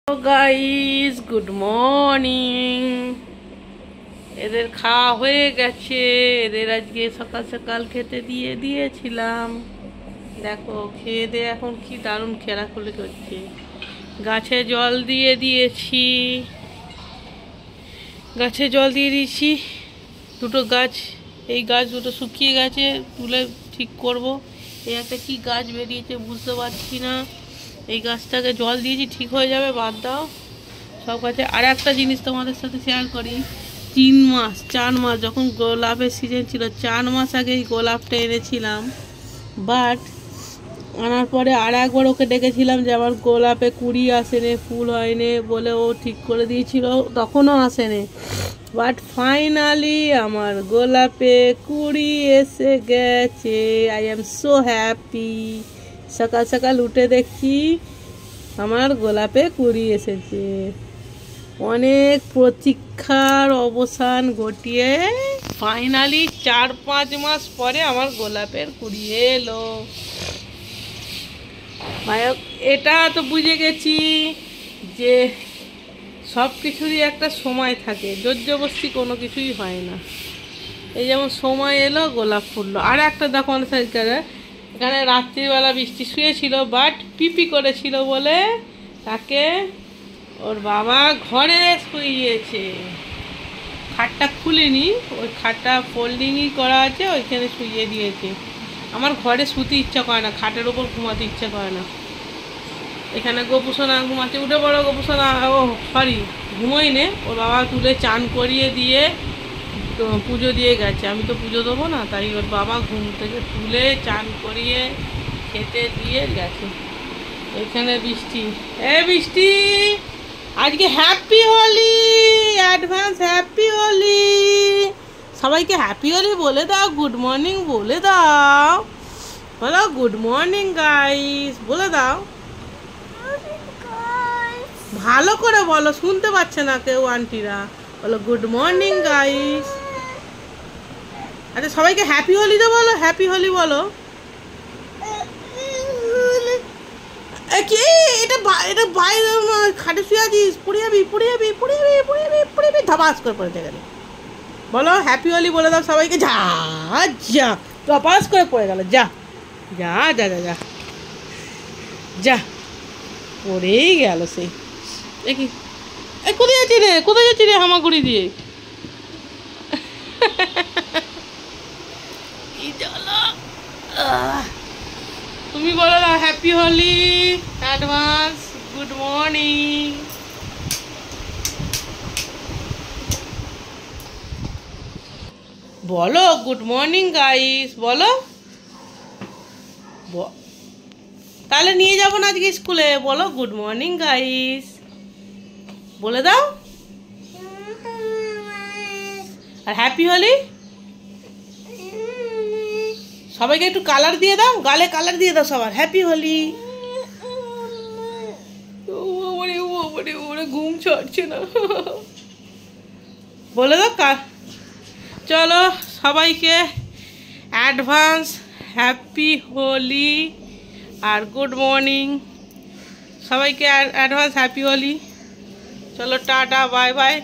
Guys, good morning. এদের খাওয়া হয়ে গেছে। এদের আজকে সকাল সকাল খেতে দিয়েছিলাম। দেখো খেয়ে দিয়ে এখন কি দারুণ খেলাখুলি করছে। গাছে জল দিয়েছি। গাছে জল দিয়ে দিয়েছি। দুটো গাছ, এই গাছ দুটো শুকিয়ে গেছে, তুলে ঠিক করব। এই একটা কি গাছ বেরিয়েছে বুঝতে পারছি না। এই গাছটাকে জল দিয়েছি, ঠিক হয়ে যাবে, বাদ দাও সব গাছে। আর একটা জিনিস তোমাদের সাথে শেয়ার করি। 4 মাস যখন গোলাপের সিজন ছিল, 4 মাস আগে এই গোলাপটা এনেছিলাম। বাট আনার পরে আর একবার ওকে ডেকেছিলাম যে আমার গোলাপে কুড়ি আসেনি, ফুল হয়নি বলে ও ঠিক করে দিয়েছিল, তখনও আসেনি। বাট ফাইনালি আমার গোলাপে কুড়ি এসে গেছে। I am so happy. সকাল সকাল উঠে দেখছি আমার গোলাপে কুড়ি এসেছে। অনেক প্রতীক্ষার অবসান ঘটিয়ে ফাইনালি 4-5 মাস পরে আমার গোলাপের কুড়ি এলো। এটা তো বুঝে গেছি যে সব কিছুরই একটা সময় থাকে, জোরজবস্তি কোনো কিছুই হয় না। এই যেমন সময় এলো, গোলাপ ফুললো। আর একটা দেখো এখানে রাত্রিবেলা বৃষ্টি শুয়েছিল, বাট পিপি করেছিল বলে তাকে ওর বাবা ঘরে শুইয়েছে। খাটটা খুলিনি, ওই খাটটা ফোল্ডিংই করা আছে, ওইখানে শুইয়ে দিয়েছে। আমার ঘরে শুতে ইচ্ছা করে না, খাটের ওপর ঘুমাতে ইচ্ছা করে না। এখানে গোপুসোনা ঘুমাচ্ছে, উঠে পড়ো গোপুসোনা। ও সরি, ঘুমোই নে। ওর বাবা তুলে চান করিয়ে দিয়ে পুজো দিয়ে গেছে। আমি তো পুজো দেবো না, তাই ওর বাবা ঘুম থেকে তুলে চান করিয়ে খেতে দিয়ে গেছে। এখানে বৃষ্টি, বৃষ্টি আজকে happy Holi, advance happy Holi. সবাইকে হ্যাপি হোলি বলে দাও, গুড মর্নিং বলে দাও, বলো গুড মর্নিং গাইস বলে দাও। ভালো করে বলো, শুনতে পাচ্ছে না কেউ আন্টিরা। বলো গুড মর্নিং গাইস। আচ্ছা সবাইকে হ্যাপি হোলি তো বলো, হ্যাপি হোলি বলো। এটা বাইরে খাটে শুয়ে আছিস, পড়ে যাবি ধাবাস করে পড়ে গেল। বলো হ্যাপি হোলি বলে দাও সবাইকে। যা যা ধপাস করে পড়ে গেল, যা যা যা যা যা যা পড়েই গেল সেই। দেখি কোথায় যাচ্ছি রে হামাগুড়ি দিয়ে। তুমি বলো না happy Holi, advance good morning. বলো গুড মর্নিং গাইস বলো। তাহলে নিয়ে যাবো না আজকে স্কুলে। বলো গুড মর্নিং গাইস বলে দাও। আর হ্যাপি হোলি সবাইকে একটু কালার দিয়ে দাও, গালে কালার দিয়ে দাও সবার। হ্যাপি হোলি। ঘুম ছাড়ছে না, বলে দাও। চলো সবাইকে অ্যাডভান্স হ্যাপি হোলি আর গুড মর্নিং। সবাইকে অ্যাডভান্স হ্যাপি হোলি। চলো টাটা, বাই বাই।